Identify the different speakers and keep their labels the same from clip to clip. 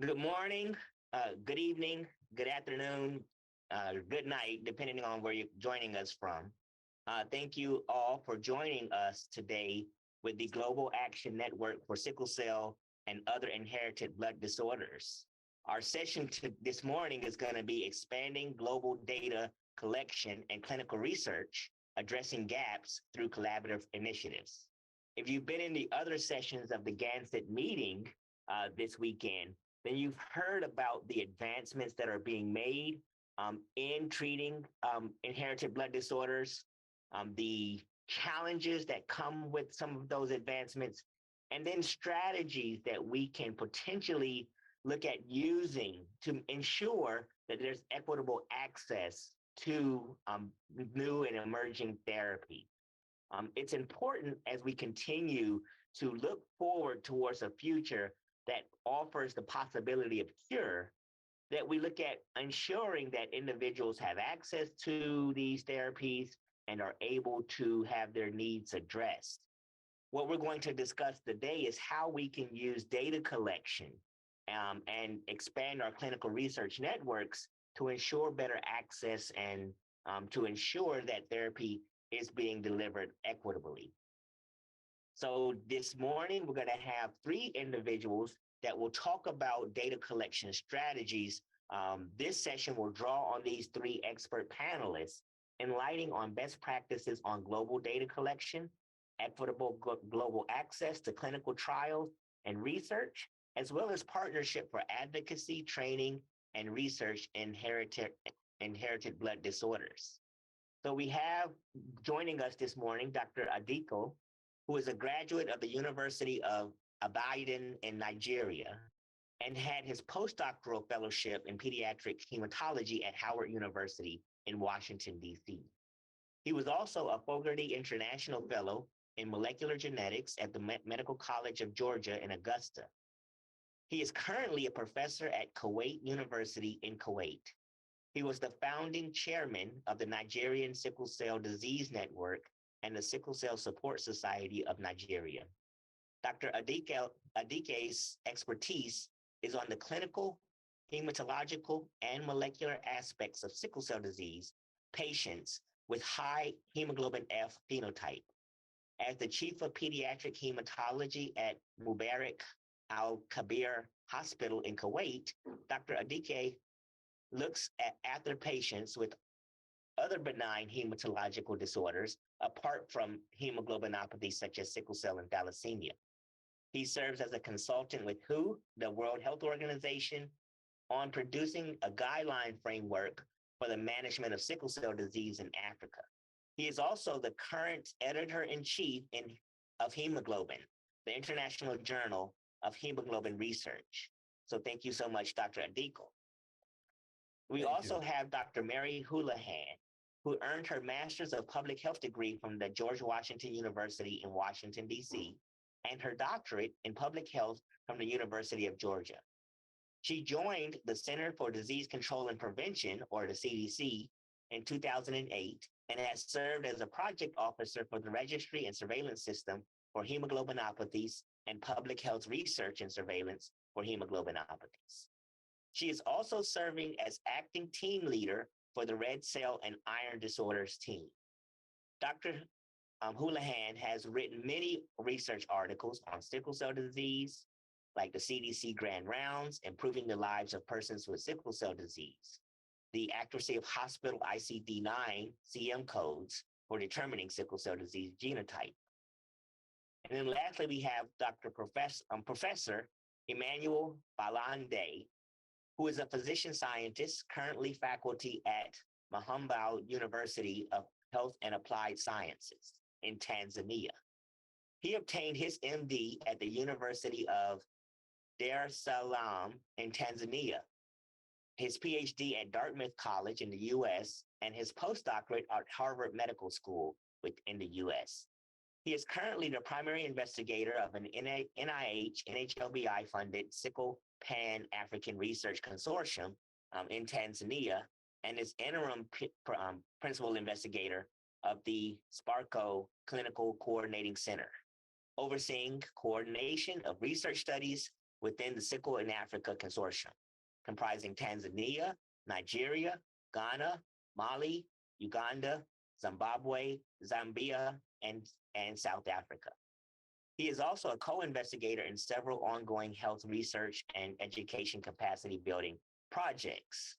Speaker 1: Good morning, good evening, good afternoon, good night, depending on where you're joining us from. Thank you all for joining us today with the Global Action Network for Sickle Cell and Other Inherited Blood Disorders. Our session this morning is going to be expanding global data collection and clinical research, addressing gaps through collaborative initiatives. If you've been in the other sessions of the Gansett meeting this weekend, then you've heard about the advancements that are being made in treating inherited blood disorders, the challenges that come with some of those advancements, and then strategies that we can potentially look at using to ensure that there's equitable access to new and emerging therapy. It's important as we continue to look forward towards a future that offers the possibility of cure, that we look at ensuring that individuals have access to these therapies and are able to have their needs addressed. What we're going to discuss today is how we can use data collection and expand our clinical research networks to ensure better access and to ensure that therapy is being delivered equitably. So this morning, we're going to have three individuals that will talk about data collection strategies. This session will draw on these three expert panelists, enlightening on best practices on global data collection, equitable global access to clinical trials and research, as well as partnership for advocacy, training, and research in inherited blood disorders. So we have joining us this morning, Dr. Adiko, who is a graduate of the University of Ibadan in Nigeria and had his postdoctoral fellowship in pediatric hematology at Howard University in Washington, D.C. He was also a Fogarty International Fellow in molecular genetics at the Medical College of Georgia in Augusta. He is currently a professor at Kuwait University in Kuwait. He was the founding chairman of the Nigerian Sickle Cell Disease Network and the Sickle Cell Support Society of Nigeria. Dr. Adike's expertise is on the clinical, hematological, and molecular aspects of sickle cell disease patients with high hemoglobin F phenotype. As the chief of pediatric hematology at Mubarak Al-Kabir Hospital in Kuwait, Dr. Adike looks after patients with other benign hematological disorders apart from hemoglobinopathy such as sickle cell and thalassemia. He serves as a consultant with WHO, the World Health Organization, on producing a guideline framework for the management of sickle cell disease in Africa. He is also the current editor-in-chief of Hemoglobin, the International Journal of Hemoglobin Research. So thank you so much, Dr. Adiko. We also have Dr. Mary Houlihan, who earned her Master's of Public Health degree from the George Washington University in Washington, D.C., and her doctorate in public health from the University of Georgia. She joined the Center for Disease Control and Prevention, or the CDC, in 2008, and has served as a project officer for the Registry and Surveillance System for Hemoglobinopathies and Public Health Research and Surveillance for Hemoglobinopathies. She is also serving as acting team leader for the Red Cell and Iron Disorders team. Dr. Houlihan has written many research articles on sickle cell disease, like the CDC Grand Rounds, Improving the Lives of Persons with Sickle Cell Disease, the accuracy of hospital ICD-9 CM codes for determining sickle cell disease genotype. And then lastly, we have Dr. Professor Emmanuel Balandya, who is a physician scientist, currently faculty at Muhimbili University of Health and Applied Sciences in Tanzania. He obtained his MD at the University of Dar es Salaam in Tanzania, his PhD at Dartmouth College in the US, and his postdoctorate at Harvard Medical School in the US. He is currently the primary investigator of an NIH, NHLBI-funded Sickle Pan-African Research Consortium in Tanzania, and is interim principal investigator of the SPARCO Clinical Coordinating Center, overseeing coordination of research studies within the SickleInAfrica Consortium, comprising Tanzania, Nigeria, Ghana, Mali, Uganda, Zimbabwe, Zambia, and South Africa. He is also a co-investigator in several ongoing health research and education capacity building projects.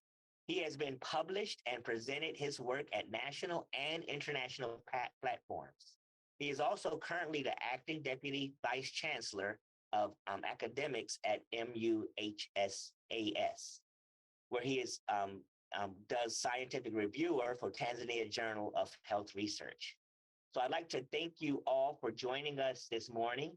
Speaker 1: He has been published and presented his work at national and international platforms. He is also currently the acting deputy vice chancellor of academics at MUHAS, where he is does scientific reviewer for Tanzania Journal of Health Research. So I'd like to thank you all for joining us this morning.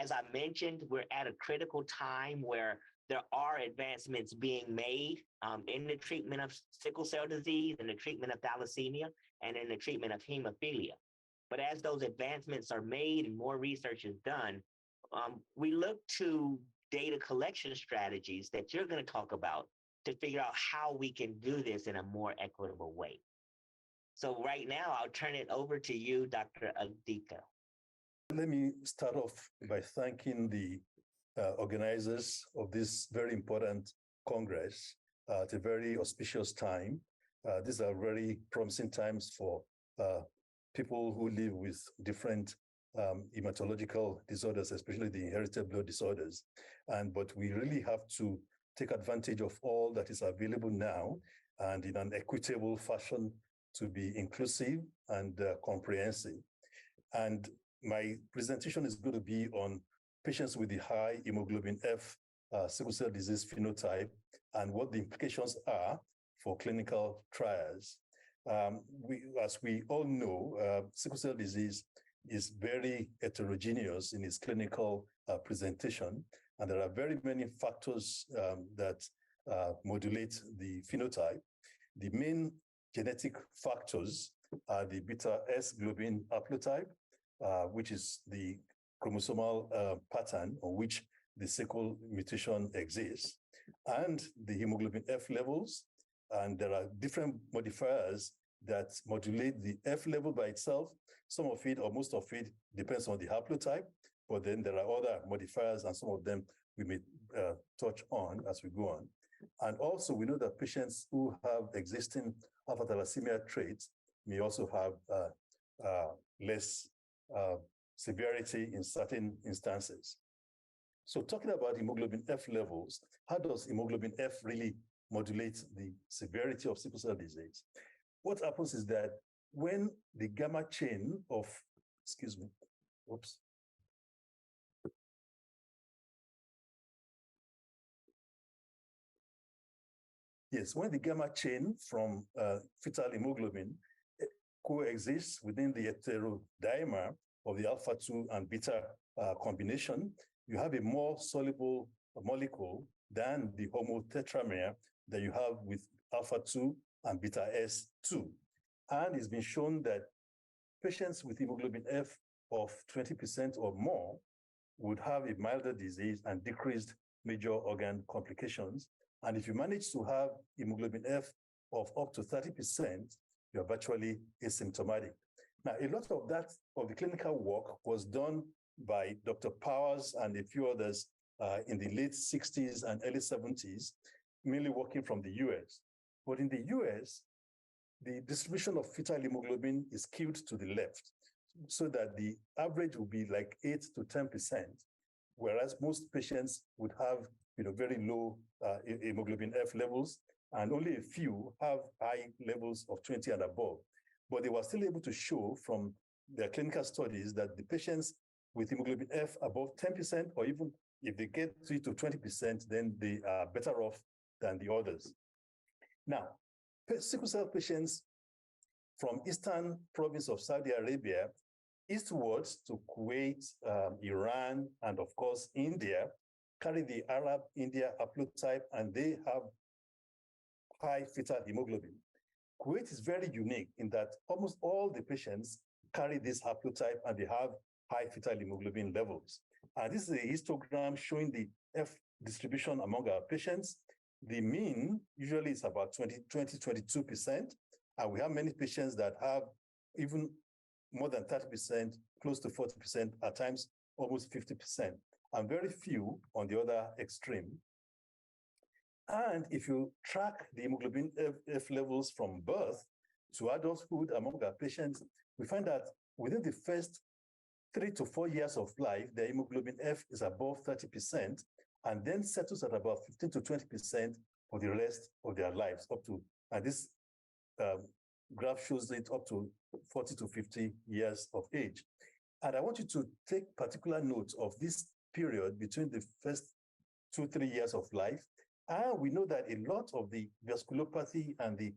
Speaker 1: As I mentioned, we're at a critical time where there are advancements being made in the treatment of sickle cell disease, in the treatment of thalassemia, and in the treatment of hemophilia. But as those advancements are made and more research is done, we look to data collection strategies that you're going to talk about to figure out how we can do this in a more equitable way. So right now, I'll turn it over to you, Dr. Adika.
Speaker 2: Let me start off by thanking the organizers of this very important Congress at a very auspicious time. These are very promising times for people who live with different hematological disorders, especially the inherited blood disorders. But we really have to take advantage of all that is available now and in an equitable fashion to be inclusive and comprehensive. And my presentation is going to be on patients with the high hemoglobin F sickle cell disease phenotype and what the implications are for clinical trials. As we all know, sickle cell disease is very heterogeneous in its clinical presentation, and there are very many factors that modulate the phenotype. The main genetic factors are the beta S globin haplotype, which is the chromosomal pattern on which the sickle mutation exists, and the hemoglobin F levels. And there are different modifiers that modulate the F level by itself. Some of it or most of it depends on the haplotype, but then there are other modifiers, and some of them we may touch on as we go on. And also, we know that patients who have existing alpha thalassemia traits may also have less severity in certain instances. So talking about hemoglobin F levels, how does hemoglobin F really modulate the severity of sickle cell disease? What happens is that when the gamma chain of, when the gamma chain from fetal hemoglobin coexists within the heterodimer of the alpha-2 and beta combination, you have a more soluble molecule than the homotetramer that you have with alpha-2 and beta S2. And it's been shown that patients with hemoglobin F of 20% or more would have a milder disease and decreased major organ complications. And if you manage to have hemoglobin F of up to 30%, you're virtually asymptomatic. Now, a lot of the clinical work was done by Dr. Powers and a few others in the late 60s and early 70s, mainly working from the US. But in the US, the distribution of fetal hemoglobin is skewed to the left, so that the average will be like 8 to 10%, whereas most patients would have very low hemoglobin F levels, and only a few have high levels of 20 and above. But they were still able to show from their clinical studies that the patients with hemoglobin F above 10%, or even if they get 3 to 20%, then they are better off than the others. Now, sickle cell patients from eastern province of Saudi Arabia eastwards to Kuwait, Iran, and of course, India, carry the Arab-India haplotype, and they have high fetal hemoglobin. Kuwait is very unique in that almost all the patients carry this haplotype and they have high fetal hemoglobin levels. And this is a histogram showing the F distribution among our patients. The mean usually is about 22%, and we have many patients that have even more than 30%, close to 40%, at times almost 50%. and very few on the other extreme. And if you track the hemoglobin F levels from birth to adulthood among our patients, we find that within the first 3 to 4 years of life, the hemoglobin F is above 30%, and then settles at about 15 to 20% for the rest of their lives, up to, and this graph shows it up to 40 to 50 years of age. And I want you to take particular note of this period between the first 2-3 years of life. And we know that a lot of the vasculopathy and the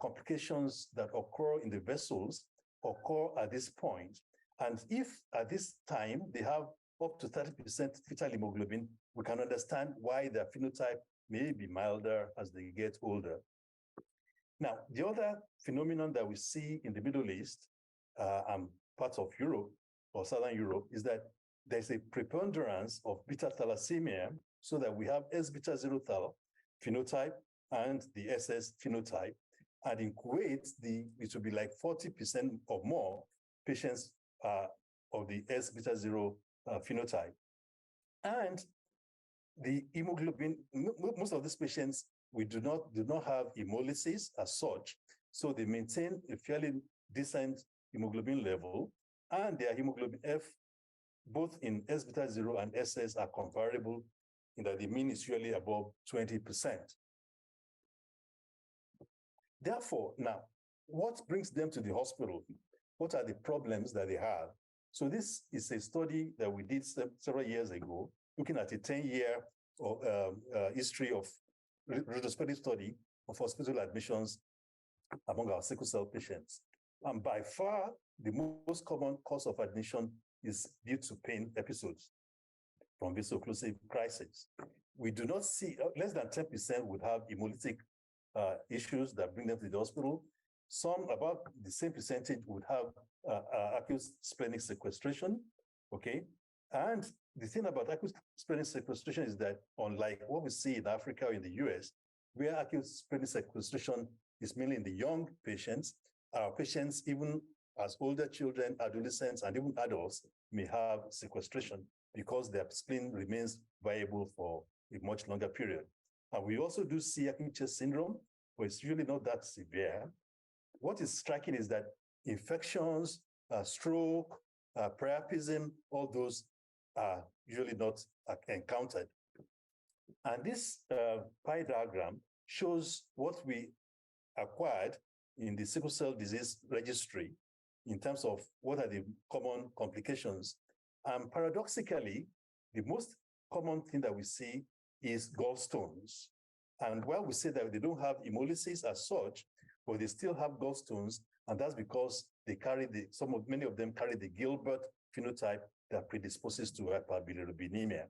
Speaker 2: complications that occur in the vessels occur at this point. And if at this time they have up to 30% fetal hemoglobin, we can understand why their phenotype may be milder as they get older. Now, the other phenomenon that we see in the Middle East and parts of Europe or Southern Europe is that there's a preponderance of beta thalassemia, so that we have S-beta zero thal phenotype and the SS phenotype. And in Kuwait, it would be like 40% or more patients of the S-beta zero phenotype. And the hemoglobin, most of these patients, we do not have hemolysis as such, so they maintain a fairly decent hemoglobin level, and their hemoglobin F, both in S-beta zero and SS, are comparable in that the mean is usually above 20%. Therefore, now, what brings them to the hospital? What are the problems that they have? So this is a study that we did several years ago, looking at a 10-year history of retrospective study of hospital admissions among our sickle cell patients. And by far, the most common cause of admission is due to pain episodes from vaso-occlusive crisis. We do not see, less than 10% would have hemolytic issues that bring them to the hospital. Some, about the same percentage, would have acute splenic sequestration, okay? And the thing about acute splenic sequestration is that, unlike what we see in Africa or in the US, where acute splenic sequestration is mainly in the young patients, our patients, even as older children, adolescents, and even adults, may have sequestration because their spleen remains viable for a much longer period. And we also do see acute chest syndrome, but it's really not that severe. What is striking is that infections, stroke, priapism, all those are usually not encountered. And this pie diagram shows what we acquired in the sickle cell disease registry in terms of what are the common complications. And paradoxically, the most common thing that we see is gallstones. And while we say that they don't have hemolysis as such, but they still have gallstones, and that's because they carry many of them carry the Gilbert phenotype that predisposes to hyperbilirubinemia.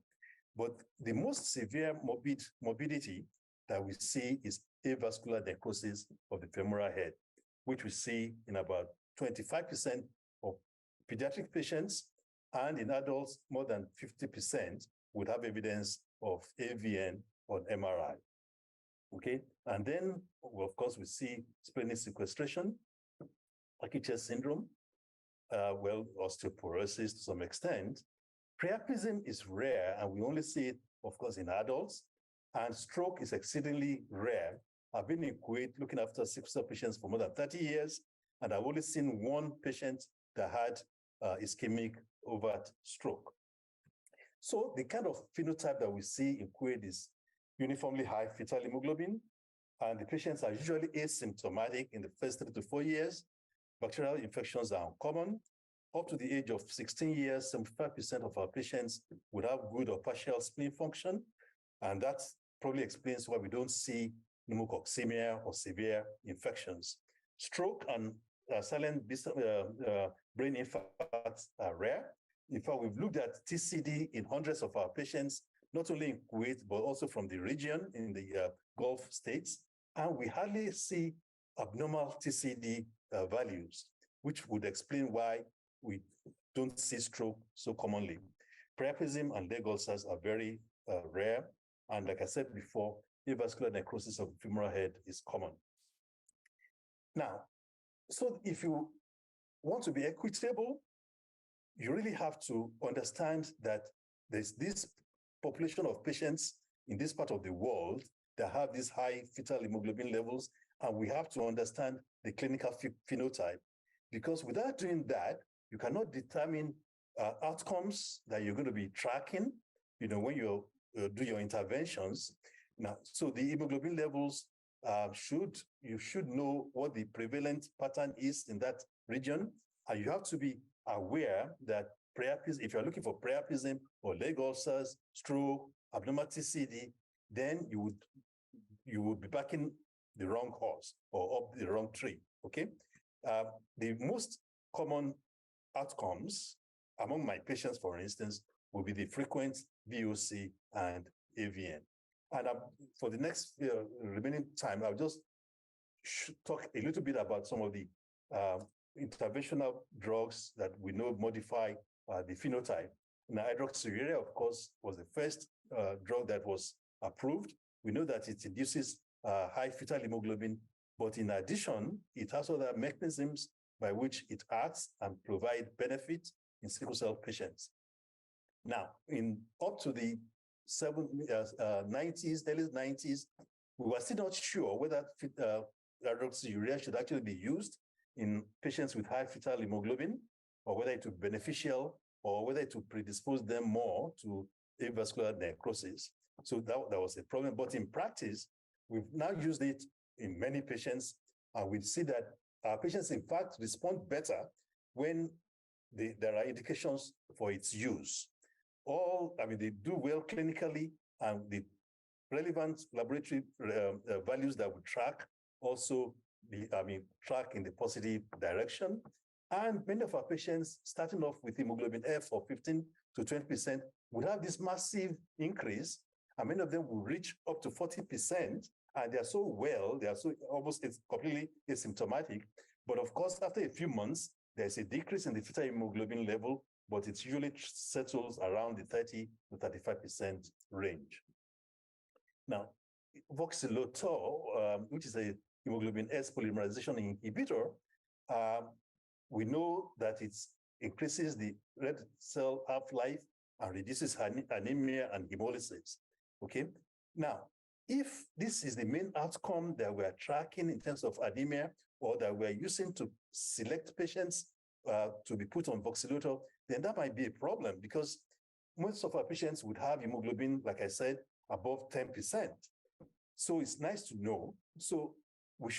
Speaker 2: But the most severe morbidity that we see is avascular necrosis of the femoral head, which we see in about 25% of pediatric patients, and in adults, more than 50% would have evidence of AVN on MRI. Okay, and then, well, of course, we see splenic sequestration, acute chest syndrome, osteoporosis to some extent. Priapism is rare, and we only see it, of course, in adults, and stroke is exceedingly rare. I've been in Kuwait looking after sickle cell patients for more than 30 years, and I've only seen one patient that had ischemic overt stroke. So the kind of phenotype that we see in Kuwait is uniformly high fetal hemoglobin, and the patients are usually asymptomatic in the first 3 to 4 years. Bacterial infections are uncommon. Up to the age of 16 years, 75% of our patients would have good or partial spleen function, and that probably explains why we don't see pneumococcemia or severe infections. Stroke and silent brain infarcts are rare. In fact, we've looked at TCD in hundreds of our patients, not only in Kuwait, but also from the region in the Gulf states. And we hardly see abnormal TCD values, which would explain why we don't see stroke so commonly. Priapism and leg ulcers are very rare. And like I said before, avascular necrosis of the femoral head is common. Now, so if you want to be equitable, you really have to understand that there's this population of patients in this part of the world that have these high fetal hemoglobin levels, and we have to understand the clinical phenotype. Because without doing that, you cannot determine outcomes that you're going to be tracking, when you do your interventions. Now, so the hemoglobin levels you should know what the prevalent pattern is in that region, and you have to be aware that priapism, if you're looking for priapism or leg ulcers, stroke, abnormal TCD, then you would be backing the wrong horse or up the wrong tree. Okay, the most common outcomes among my patients, for instance, will be the frequent VOC and AVN. And for the next remaining time, I'll just talk a little bit about some of the interventional drugs that we know modify the phenotype. Now, hydroxyurea, of course, was the first drug that was approved. We know that it induces high fetal hemoglobin, but in addition, it has other mechanisms by which it acts and provide benefit in sickle cell patients. Now, in up to the 90s, early 90s, we were still not sure whether hydroxyurea should actually be used in patients with high fetal hemoglobin, or whether it would be beneficial, or whether it would predispose them more to avascular necrosis. So that was a problem. But in practice, we've now used it in many patients, and we see that our patients, in fact, respond better when there are indications for its use. They do well clinically, and the relevant laboratory values that we track also track in the positive direction. And many of our patients, starting off with hemoglobin F of 15 to 20%, would have this massive increase, and many of them will reach up to 40%, and they are so well, they are so almost completely asymptomatic. But of course, after a few months, there's a decrease in the fetal hemoglobin level, but it usually settles around the 30 to 35% range. Now, voxelotor, which is a hemoglobin S polymerization inhibitor, we know that it increases the red cell half-life and reduces anemia and hemolysis. Okay. Now, if this is the main outcome that we're tracking in terms of anemia, or that we're using to select patients to be put on voxelotor, then that might be a problem, because most of our patients would have hemoglobin, like I said, above 10%. So it's nice to know. So we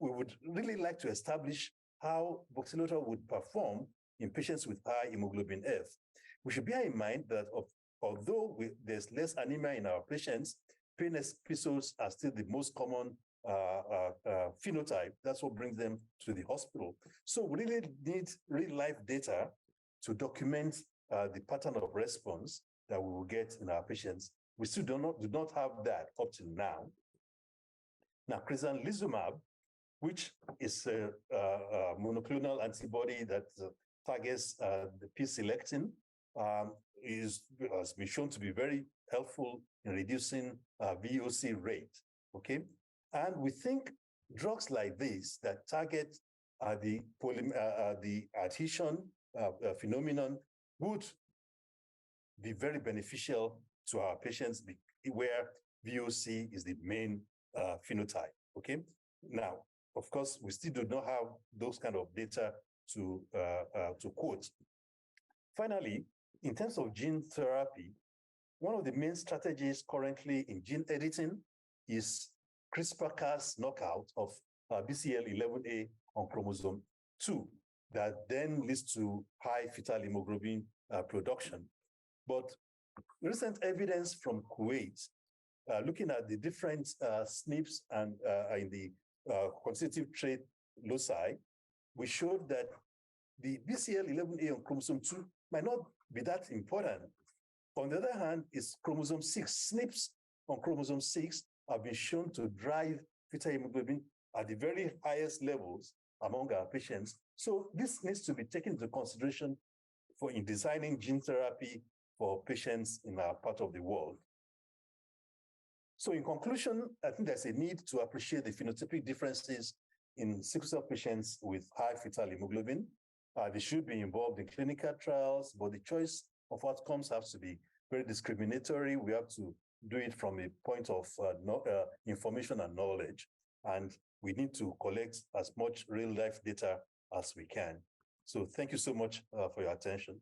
Speaker 2: would really like to establish how voxelotor would perform in patients with high hemoglobin F. We should bear in mind that although there's less anemia in our patients, pain episodes are still the most common phenotype. That's what brings them to the hospital. So we really need real-life data to document the pattern of response that we will get in our patients. We still do not have that up to now. Now, crizanlizumab, which is a monoclonal antibody that targets the p-selectin, has been shown to be very helpful in reducing VOC rate. Okay, and we think drugs like this that target the adhesion phenomenon would be very beneficial to our patients, where VOC is the main phenotype. Okay, now, of course, we still do not have those kind of data to quote. Finally, in terms of gene therapy, one of the main strategies currently in gene editing is CRISPR-Cas knockout of BCL11A on chromosome 2, that then leads to high fetal hemoglobin production. But recent evidence from Kuwait, looking at the different SNPs and in the constitutive trait loci, we showed that the BCL11A on chromosome 2 might not be that important. On the other hand, is chromosome 6. SNPs on chromosome 6 have been shown to drive fetal hemoglobin at the very highest levels among our patients. So this needs to be taken into consideration in designing gene therapy for patients in our part of the world. So in conclusion, I think there's a need to appreciate the phenotypic differences in sickle cell patients with high fetal hemoglobin. They should be involved in clinical trials, but the choice of outcomes have to be very discriminatory. We have to do it from a point of information and knowledge. And we need to collect as much real-life data as we can. So thank you so much for your attention.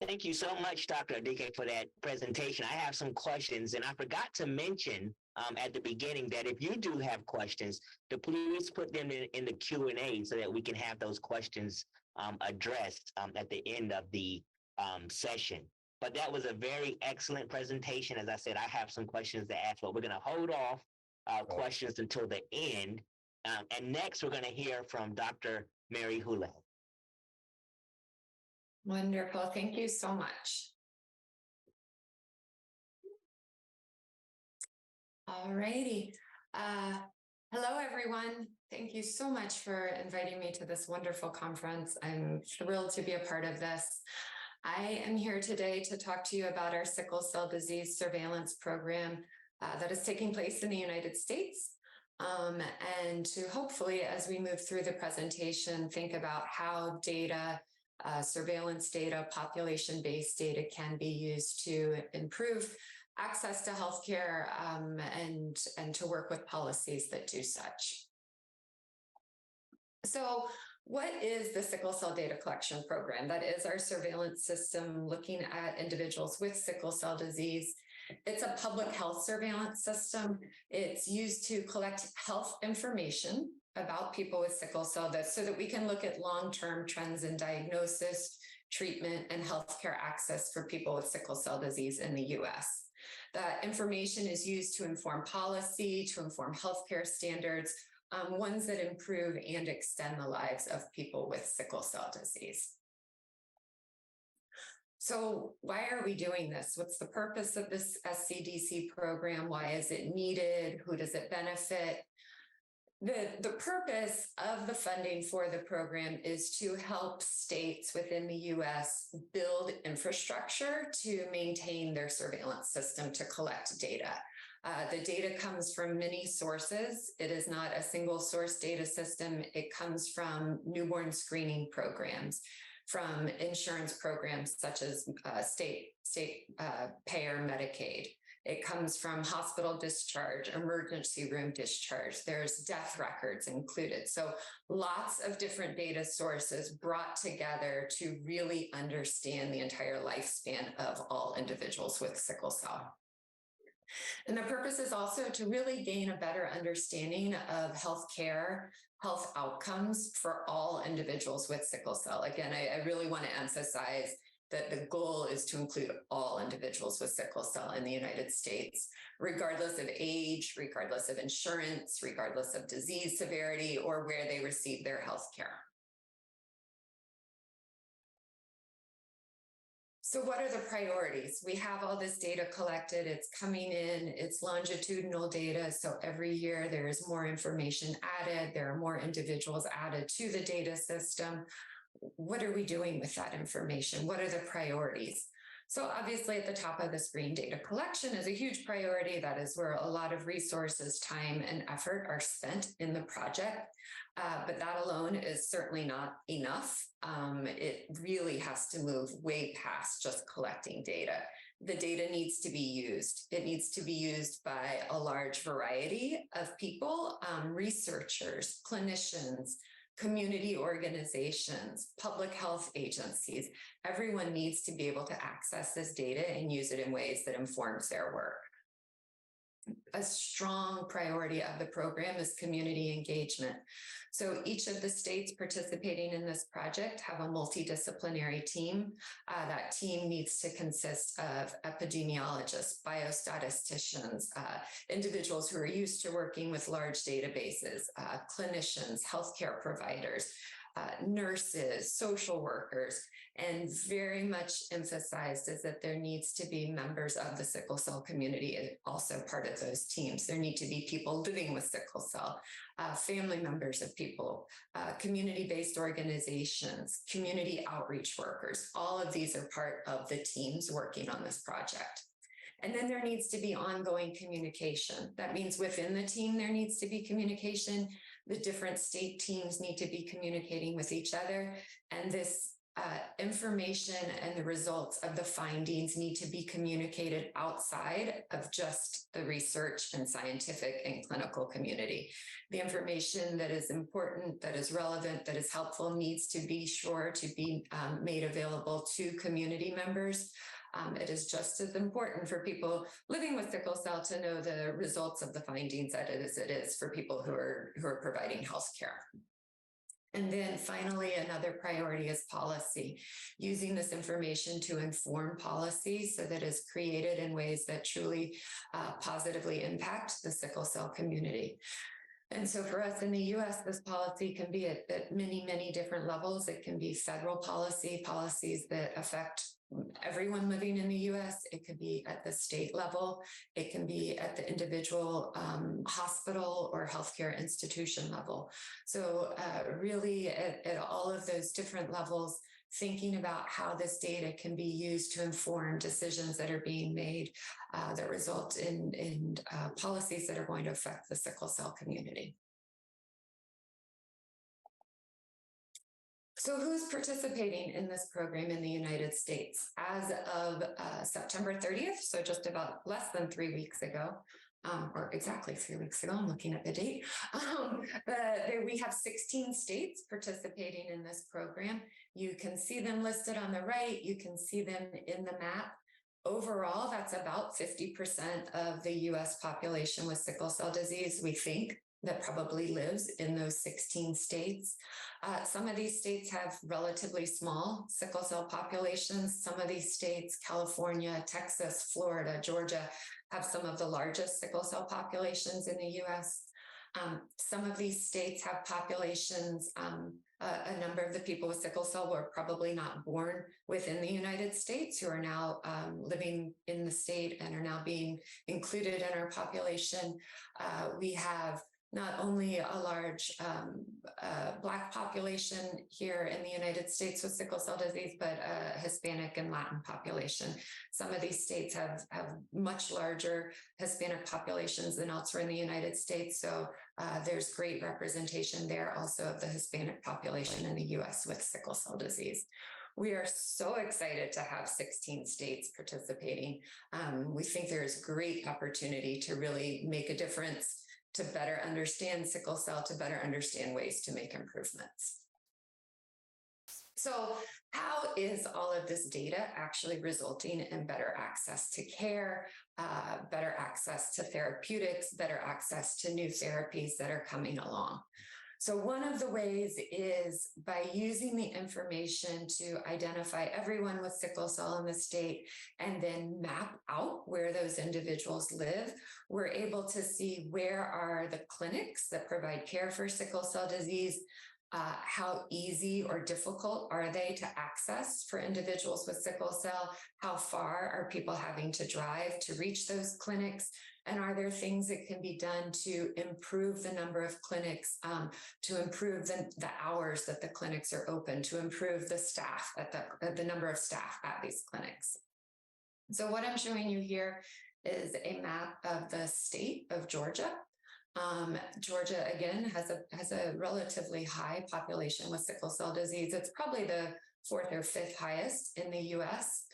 Speaker 1: Thank you so much, Dr. Adike, for that presentation. I have some questions, and I forgot to mention at the beginning that if you do have questions, to please put them in the Q&A so that we can have those questions addressed at the end of the session. But that was a very excellent presentation. As I said, I have some questions to ask, but we're going to hold off questions until the end. And next, we're going to hear from Dr. Mary Hule.
Speaker 3: Wonderful. Thank you so much. All righty. Hello, everyone. Thank you so much for inviting me to this wonderful conference. I'm thrilled to be a part of this. I am here today to talk to you about our sickle cell disease surveillance program that is taking place in the United States. And to hopefully, as we move through the presentation, think about how data, surveillance data, population-based data can be used to improve access to healthcare and to work with policies that do such. So what is the sickle cell data collection program? That is our surveillance system looking at individuals with sickle cell disease. It's a public health surveillance system. It's used to collect health information about people with sickle cell so that we can look at long-term trends in diagnosis, treatment, and healthcare access for people with sickle cell disease in the US. That information is used to inform policy, to inform healthcare standards, ones that improve and extend the lives of people with sickle cell disease. So why are we doing this? What's the purpose of this SCDC program? Why is it needed? Who does it benefit? The purpose of the funding for the program is to help states within the US build infrastructure to maintain their surveillance system to collect data. The data comes from many sources. It is not a single source data system. It comes from newborn screening programs, from insurance programs such as state payer Medicaid. It comes from hospital discharge, emergency room discharge. There's death records included. So lots of different data sources brought together to really understand the entire lifespan of all individuals with sickle cell. And the purpose is also to really gain a better understanding of healthcare, health outcomes for all individuals with sickle cell. Again, I really want to emphasize that the goal is to include all individuals with sickle cell in the United States, regardless of age, regardless of insurance, regardless of disease severity, or where they receive their health care. So what are the priorities? We have all this data collected, it's coming in, it's longitudinal data. So every year there is more information added, there are more individuals added to the data system. What are we doing with that information? What are the priorities? So obviously at the top of the screen, data collection is a huge priority. That is where a lot of resources, time, and effort are spent in the project. But that alone is certainly not enough. It really has to move way past just collecting data. The data needs to be used. It needs to be used by a large variety of people, researchers, clinicians, community organizations, public health agencies. Everyone needs to be able to access this data and use it in ways that informs their work. A strong priority of the program is community engagement. So each of the states participating in this project have a multidisciplinary team. That team needs to consist of epidemiologists, biostatisticians, individuals who are used to working with large databases, clinicians, healthcare providers, nurses, social workers, and very much emphasized is that there needs to be members of the sickle cell community also part of those teams. There need to be people living with sickle cell, family members of people, community-based organizations, community outreach workers. All of these are part of the teams working on this project. And then there needs to be ongoing communication. That means within the team, there needs to be communication. The different state teams need to be communicating with each other. And this information and the results of the findings need to be communicated outside of just the research and scientific and clinical community. The information that is important, that is relevant, that is helpful needs to be sure to be made available to community members. It is just as important for people living with sickle cell to know the results of the findings as it is for people who are providing health care. And then finally, another priority is policy, using this information to inform policy so that it's created in ways that truly positively impact the sickle cell community. And so for us in the US, this policy can be at many, many different levels. It can be federal policies that affect everyone living in the US. It could be at the state level. It can be at the individual hospital or healthcare institution level. So really at all of those different levels, thinking about how this data can be used to inform decisions that are being made that result in policies that are going to affect the sickle cell community. So who's participating in this program in the United States? As of September 30th, so just about less than 3 weeks ago, or exactly 3 weeks ago, I'm looking at the date, we have 16 states participating in this program. You can see them listed on the right. You can see them in the map. Overall, that's about 50% of the US population with sickle cell disease, we think, that probably lives in those 16 states. Some of these states have relatively small sickle cell populations. Some of these states, California, Texas, Florida, Georgia, have some of the largest sickle cell populations in the US. Some of these states have populations, a number of the people with sickle cell were probably not born within the United States who are now living in the state and are now being included in our population. We have not only a large Black population here in the United States with sickle cell disease, but a Hispanic and Latin population. Some of these states have much larger Hispanic populations than elsewhere in the United States. So there's great representation there also of the Hispanic population in the US with sickle cell disease. We are so excited to have 16 states participating. We think there's great opportunity to really make a difference, to better understand sickle cell, to better understand ways to make improvements. So how is all of this data actually resulting in better access to care, better access to therapeutics, better access to new therapies that are coming along? So one of the ways is by using the information to identify everyone with sickle cell in the state and then map out where those individuals live. We're able to see where are the clinics that provide care for sickle cell disease, how easy or difficult are they to access for individuals with sickle cell? How far are people having to drive to reach those clinics? And are there things that can be done to improve the number of clinics, to improve the hours that the clinics are open, to improve the staff, the number of staff at these clinics? So what I'm showing you here is a map of the state of Georgia. Georgia, again, has a relatively high population with sickle cell disease. It's probably the 4th or 5th highest in the US.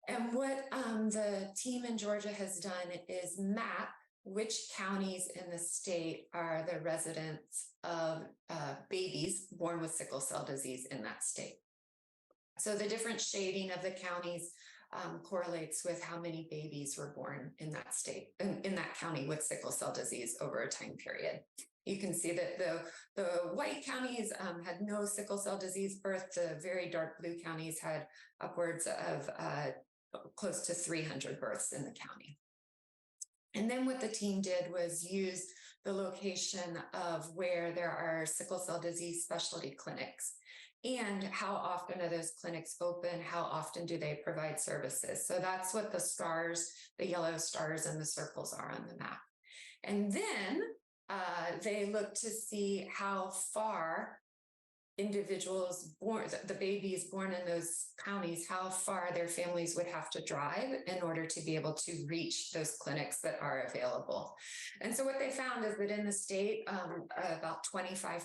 Speaker 3: And what the team in Georgia has done is map which counties in the state are the residents of babies born with sickle cell disease in that state. So the different shading of the counties correlates with how many babies were born in that state, in that county with sickle cell disease over a time period. You can see that the white counties had no sickle cell disease birth. The very dark blue counties had upwards of close to 300 births in the county. And then what the team did was use the location of where there are sickle cell disease specialty clinics and how often are those clinics open, how often do they provide services. So that's what the stars, the yellow stars and the circles are on the map. And then they look to see how far individuals born, the babies born in those counties, how far their families would have to drive in order to be able to reach those clinics that are available. And so what they found is that in the state, about 25%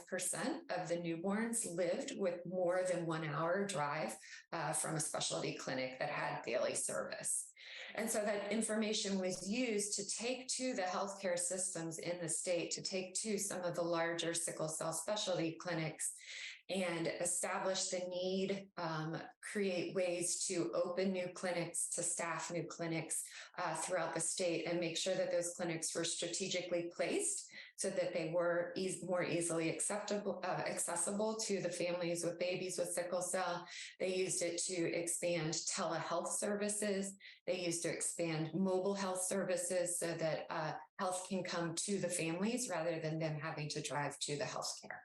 Speaker 3: of the newborns lived with more than 1 hour drive from a specialty clinic that had daily service. And so that information was used to take to the healthcare systems in the state, to take to some of the larger sickle cell specialty clinics and establish the need, create ways to open new clinics, to staff new clinics throughout the state, and make sure that those clinics were strategically placed so that they were more easily accessible to the families with babies with sickle cell. They used it to expand telehealth services. They used to expand mobile health services so that health can come to the families rather than them having to drive to the healthcare.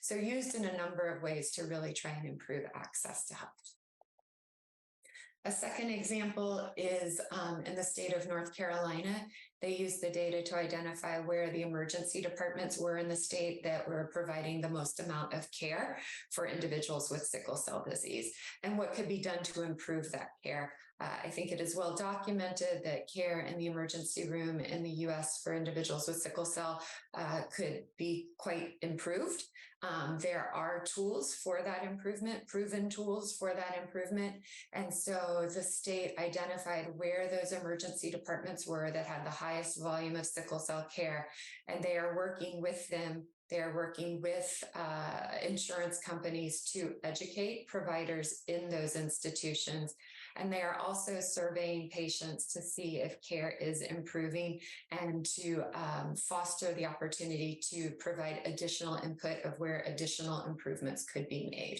Speaker 3: So used in a number of ways to really try and improve access to health. A second example is in the state of North Carolina. They used the data to identify where the emergency departments were in the state that were providing the most amount of care for individuals with sickle cell disease and what could be done to improve that care. I think it is well documented that care in the emergency room in the US for individuals with sickle cell could be quite improved. There are tools for that improvement, proven tools for that improvement. And so the state identified where those emergency departments were that had the highest volume of sickle cell care, and they are working with them. They're working with insurance companies to educate providers in those institutions. And they are also surveying patients to see if care is improving and to foster the opportunity to provide additional input of where additional improvements could be made.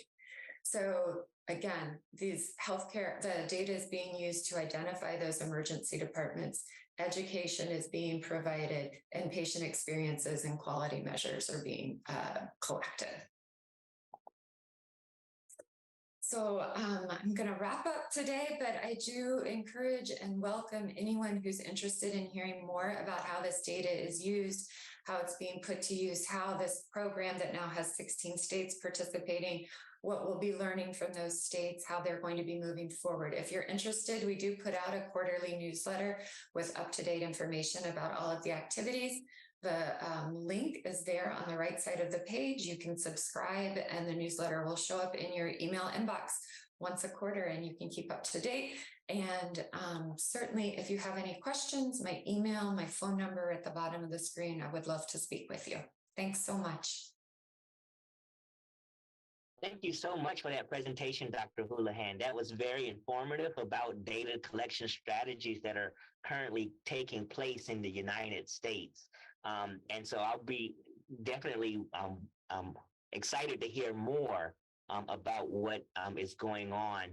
Speaker 3: So again, these healthcare, the data is being used to identify those emergency departments. Education is being provided, and patient experiences and quality measures are being collected. So I'm going to wrap up today, but I do encourage and welcome anyone who's interested in hearing more about how this data is used, how it's being put to use, how this program that now has 16 states participating, what we'll be learning from those states, how they're going to be moving forward. If you're interested, we do put out a quarterly newsletter with up-to-date information about all of the activities. The link is there on the right side of the page. You can subscribe and the newsletter will show up in your email inbox once a quarter and you can keep up to date. And certainly if you have any questions, my email, my phone number at the bottom of the screen, I would love to speak with you. Thanks so much.
Speaker 1: Thank you so much for that presentation, Dr. Houlihan. That was very informative about data collection strategies that are currently taking place in the United States. And so I'll be definitely excited to hear more about what is going on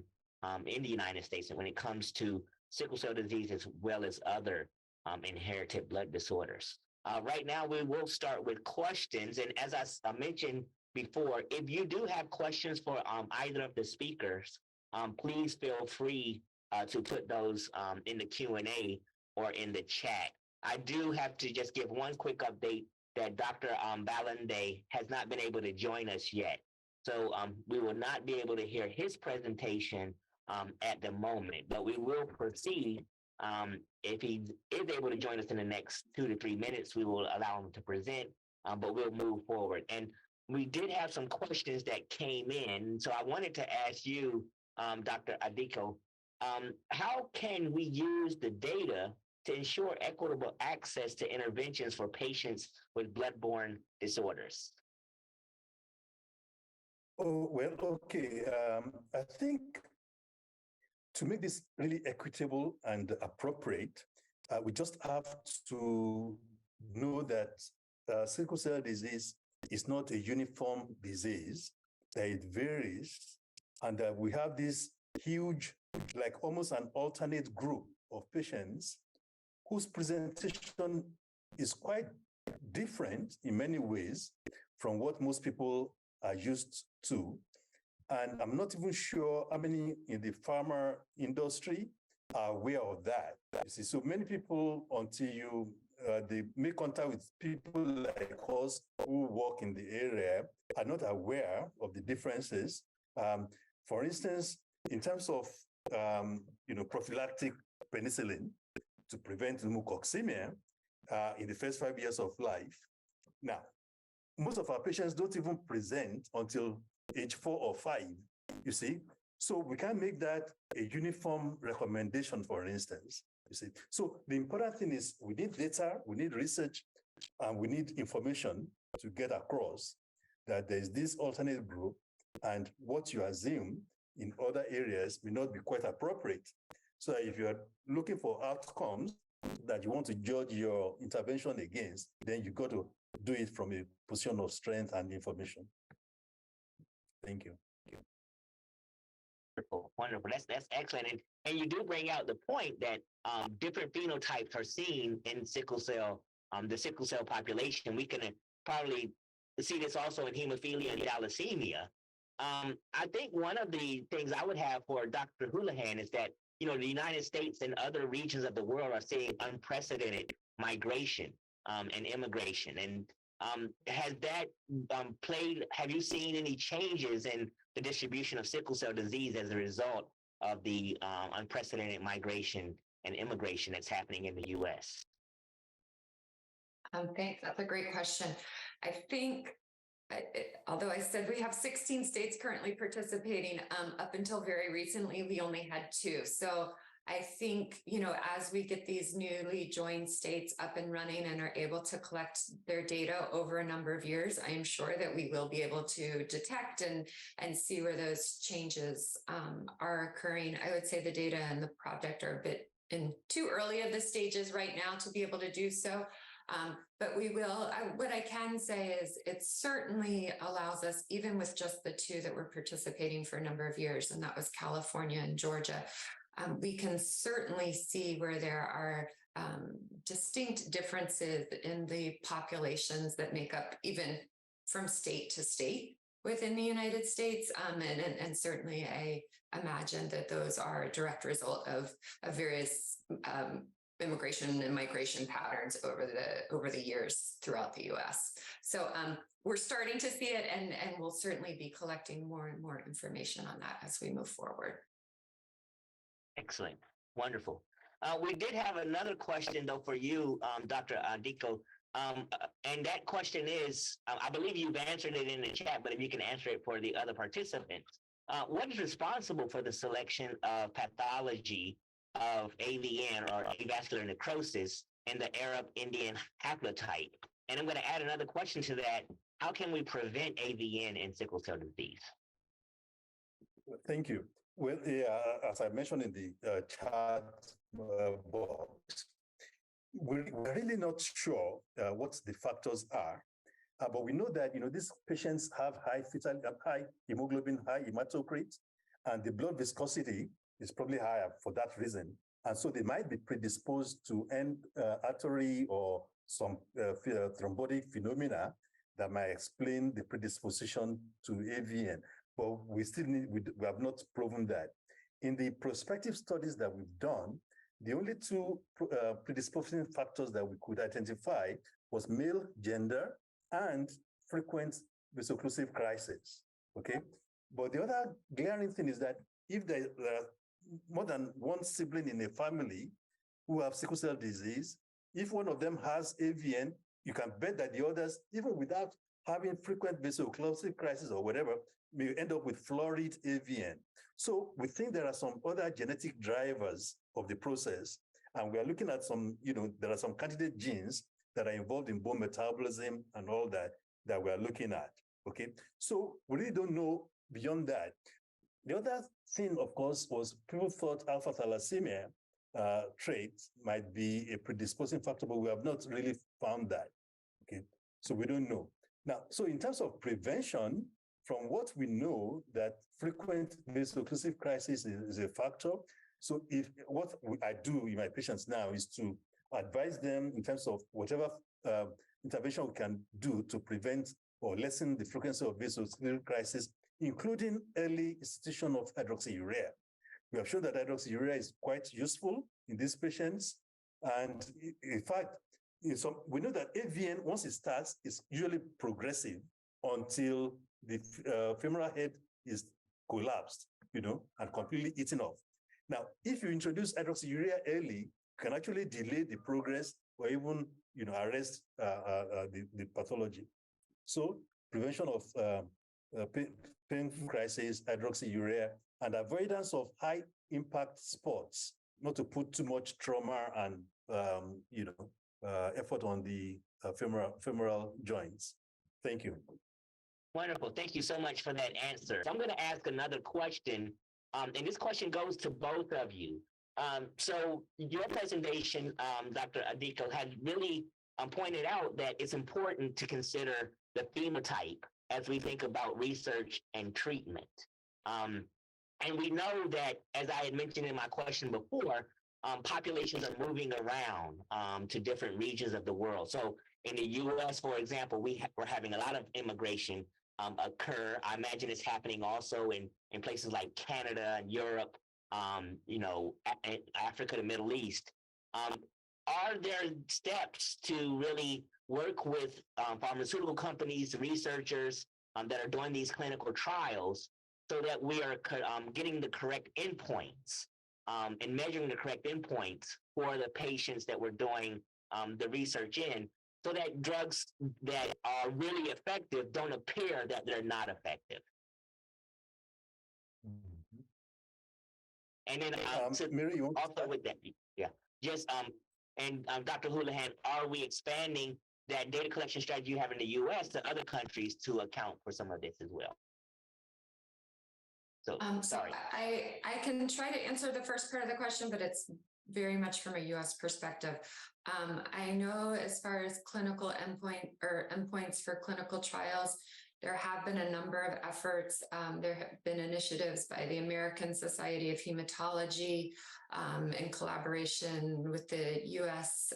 Speaker 1: in the United States and when it comes to sickle cell disease as well as other inherited blood disorders. Right now, we will start with questions. And as I mentioned before, if you do have questions for either of the speakers, please feel free to put those in the Q&A or in the chat. I do have to just give one quick update that Dr. Balandya has not been able to join us yet. So we will not be able to hear his presentation at the moment, but we will proceed. If he is able to join us in the next 2 to 3 minutes, we will allow him to present, but we'll move forward. And we did have some questions that came in. So I wanted to ask you, Dr. Adiko, how can we use the data to ensure equitable access to interventions for patients with blood-borne disorders?
Speaker 2: Oh, well, okay. I think to make this really equitable and appropriate, we just have to know that sickle cell disease is not a uniform disease, that it varies, and that we have this huge, like almost an alternate group of patients whose presentation is quite different in many ways from what most people are used to. And I'm not even sure how many in the pharma industry are aware of that. You see, so many people, until you they make contact with people like us who work in the area are not aware of the differences. For instance, in terms of prophylactic penicillin to prevent pneumococemia in the first 5 years of life. Now, most of our patients don't even present until age 4 or 5, you see. So we can't make that a uniform recommendation, for instance, you see. So the important thing is we need data, we need research, and we need information to get across that there's this alternate group, and what you assume in other areas may not be quite appropriate. So if you're looking for outcomes that you want to judge your intervention against, then you got to do it from a position of strength and information. Thank you.
Speaker 1: Wonderful. That's excellent. And you do bring out the point that different phenotypes are seen in sickle cell, the sickle cell population. We can probably see this also in hemophilia and thalassemia. I think one of the things I would have for Dr. Houlihan is that, the United States and other regions of the world are seeing unprecedented migration and immigration. And has that have you seen any changes in the distribution of sickle cell disease as a result of the unprecedented migration and immigration that's happening in the U.S.?
Speaker 3: Thanks. That's a great question. I think, although I said we have 16 states currently participating, up until very recently, we only had 2. So I think, as we get these newly joined states up and running and are able to collect their data over a number of years, I am sure that we will be able to detect and see where those changes are occurring. I would say the data and the project are a bit in too early of the stages right now to be able to do so. But we will. What I can say is it certainly allows us, even with just the 2 that were participating for a number of years, and that was California and Georgia, we can certainly see where there are distinct differences in the populations that make up, even from state to state within the United States. And certainly I imagine that those are a direct result of various immigration and migration patterns over the years throughout the U.S. So we're starting to see it, and we'll certainly be collecting more and more information on that as we move forward.
Speaker 1: Excellent. Wonderful. We did have another question, though, for you, Dr. Adiko. And that question is, I believe you've answered it in the chat, but if you can answer it for the other participants. What is responsible for the selection of pathology of AVN or avascular necrosis in the Arab Indian haplotype? And I'm going to add another question to that. How can we prevent AVN in sickle cell disease?
Speaker 2: Thank you. Well, as I mentioned in the chat box, we're really not sure what the factors are, but we know that these patients have high hemoglobin, high hematocrit, and the blood viscosity is probably higher for that reason, and so they might be predisposed to end artery or some thrombotic phenomena that might explain the predisposition to AVN. But we have not proven that. In the prospective studies that we've done, the only 2 predisposing factors that we could identify was male gender and frequent vaso-occlusive crisis, okay? But the other glaring thing is that if there are more than one sibling in a family who have sickle cell disease, if one of them has AVN, you can bet that the others, even without having frequent vaso-occlusive crisis or whatever, may end up with florid AVN. So we think there are some other genetic drivers of the process, and we are looking at some, there are some candidate genes that are involved in bone metabolism and all that we are looking at, okay? So we really don't know beyond that. The other thing, of course, was people thought alpha thalassemia trait might be a predisposing factor, but we have not really found that, okay? So we don't know. Now, so in terms of prevention, from what we know, that frequent vaso-occlusive crisis is a factor. So what I do in my patients now is to advise them in terms of whatever intervention we can do to prevent or lessen the frequency of vaso-occlusive crisis, including early institution of hydroxyurea. We have shown that hydroxyurea is quite useful in these patients. And in fact, we know that AVN, once it starts, is usually progressive until the femoral head is collapsed, and completely eaten off. Now, if you introduce hydroxyurea early, you can actually delay the progress or even, arrest the pathology. So prevention of painful crisis, hydroxyurea, and avoidance of high impact sports, not to put too much trauma and, effort on the femoral joints. Thank you.
Speaker 1: Wonderful. Thank you so much for that answer. So I'm going to ask another question, and this question goes to both of you. So your presentation, Dr. Adiko, had really pointed out that it's important to consider the phenotype as we think about research and treatment. And we know that, as I had mentioned in my question before, populations are moving around to different regions of the world. So in the U.S., for example, we're having a lot of immigration occur. I imagine it's happening also in places like Canada and Europe, Africa, the Middle East. Are there steps to really work with pharmaceutical companies, researchers that are doing these clinical trials so that we are getting the correct endpoints and measuring the correct endpoints for the patients that we're doing the research in, so that drugs that are really effective don't appear that they're not effective?
Speaker 2: Mm-hmm.
Speaker 1: And then
Speaker 2: Mary, you want
Speaker 1: also with that, Dr. Houlihan, are we expanding that data collection strategy you have in the U.S. to other countries to account for some of this as well? So, sorry.
Speaker 3: I can try to answer the first part of the question, but it's very much from a U.S. perspective. I know as far as clinical endpoints for clinical trials, there have been a number of efforts. There have been initiatives by the American Society of Hematology in collaboration with the U.S.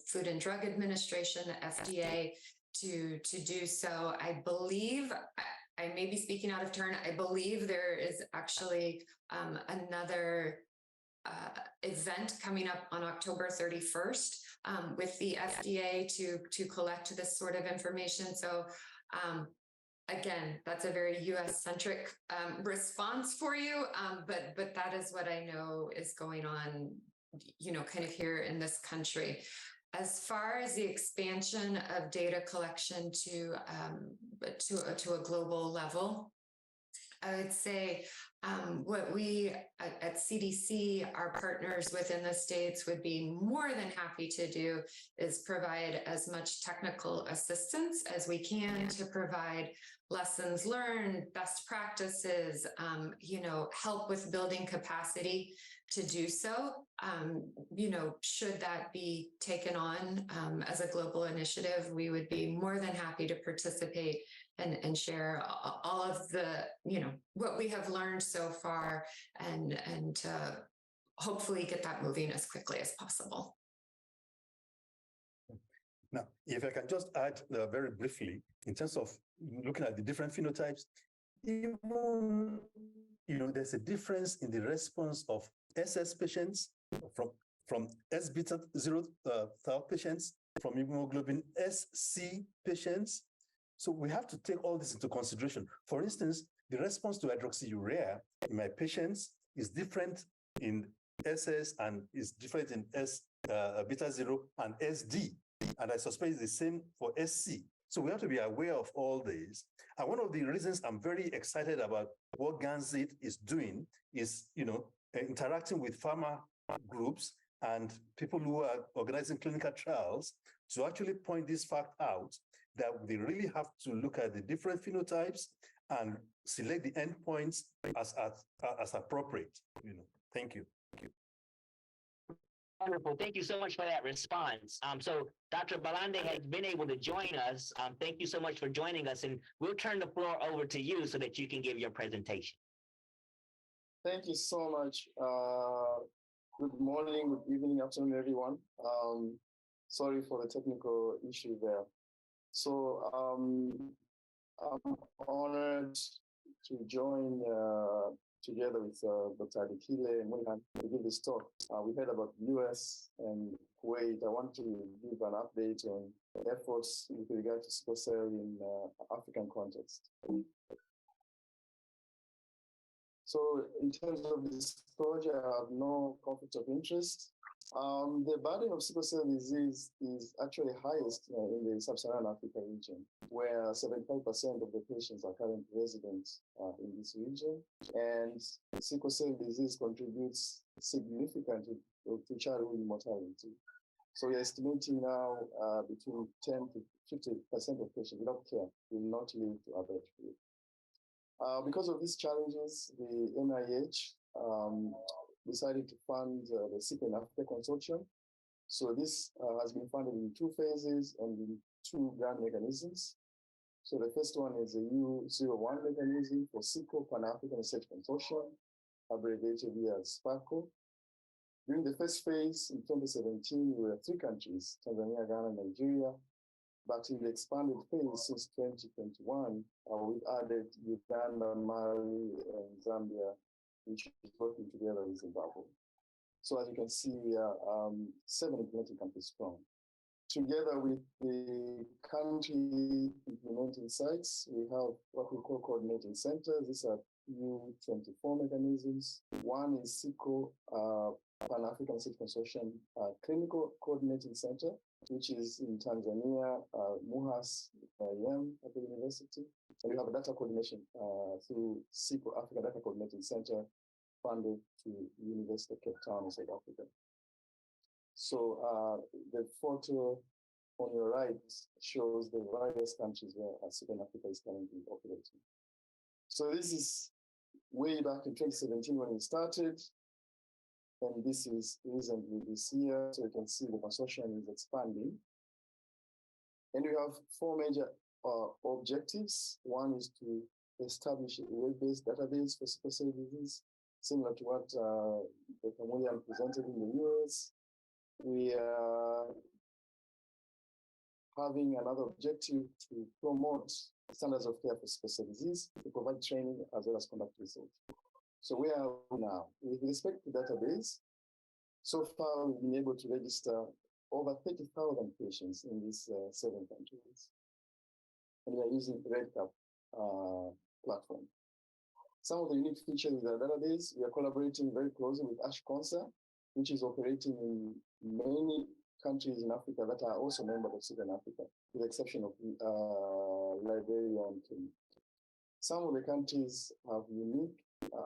Speaker 3: Food and Drug Administration, the FDA, to do so. I believe, I may be speaking out of turn, I believe there is actually another event coming up on October 31st with the FDA to collect this sort of information. So again, that's a very US-centric response for you, but that is what I know is going on, kind of here in this country. As far as the expansion of data collection to a global level, I would say what we at CDC, our partners within the States, would be more than happy to do is provide as much technical assistance as we can to provide lessons learned, best practices, help with building capacity to do so. Should that be taken on as a global initiative, we would be more than happy to participate and share all of the, what we have learned so far and hopefully get that moving as quickly as possible.
Speaker 2: Now, if I can just add very briefly, in terms of looking at the different phenotypes, even, there's a difference in the response of SS patients from S beta 0 thal patients, from hemoglobin SC patients. So we have to take all this into consideration. For instance, the response to hydroxyurea in my patients is different in SS and is different in S beta 0 and SD. And I suspect it's the same for SC. So we have to be aware of all these. And one of the reasons I'm very excited about what Ganzit is doing is, interacting with pharma groups and people who are organizing clinical trials to actually point this fact out, that they really have to look at the different phenotypes and select the endpoints as appropriate. Thank you.
Speaker 1: Wonderful. Thank you so much for that response. So Dr. Balandya has been able to join us. Thank you so much for joining us, and we'll turn the floor over to you so that you can give your presentation.
Speaker 4: Thank you so much. Good morning, good evening, afternoon, everyone. Sorry for the technical issue there. So I'm honored to join together with Dr. Adikile and Muhimbili to give this talk. We heard about the US and Kuwait 8, I want to give an update on efforts with regard to sickle cell in African context. So in terms of disclosure, I have no conflict of interest. The burden of sickle cell disease is actually highest in the sub-Saharan Africa region, where 75% of the patients are current residents in this region. And sickle cell disease contributes significantly to childhood mortality. So we're estimating now between 10 to 50% of patients without care will not live to adulthood. Because of these challenges, the NIH decided to fund the SickleInAfrica Consortium. So this has been funded in 2 phases and in 2 grant mechanisms. So the first one is the U01 mechanism for Sickle Pan-African Research Consortium, abbreviated here as SPARCO. During the first phase in 2017, we were 3 countries, Tanzania, Ghana, Nigeria. But in the expanded phase since 2021, we've added Uganda, Mali, and Zambia, which is working together with Zimbabwe. So as you can see, we are 7 implementing countries strong. Together with the country implementing sites, we have what we call coordinating centers. These are U24 mechanisms. One is Sickle Pan-African Research Consortium Clinical Coordinating Center, which is in Tanzania, MUHAS, at the university. And we have a data coordination through Sickle Africa Data Coordinating Center, funded to University of Cape Town in South Africa. So the photo on your right shows the various countries where SickleInAfrica is currently operating. So this is way back in 2017 when we started. And this is recently this year, so you can see the consortium is expanding. And we have 4 major objectives. One is to establish a web-based database for sickle cell disease, similar to what Dr. William presented in the US. We are having another objective to promote standards of care for sickle cell disease, to provide training as well as conduct research. So where are we now? With respect to database, so far we've been able to register over 30,000 patients in these 7 countries. And we are using RedCap platform. Some of the unique features with our database, we are collaborating very closely with AshConsa, which is operating in many countries in Africa that are also members of SickleInAfrica, with the exception of Liberia and Kenya. Some of the countries have unique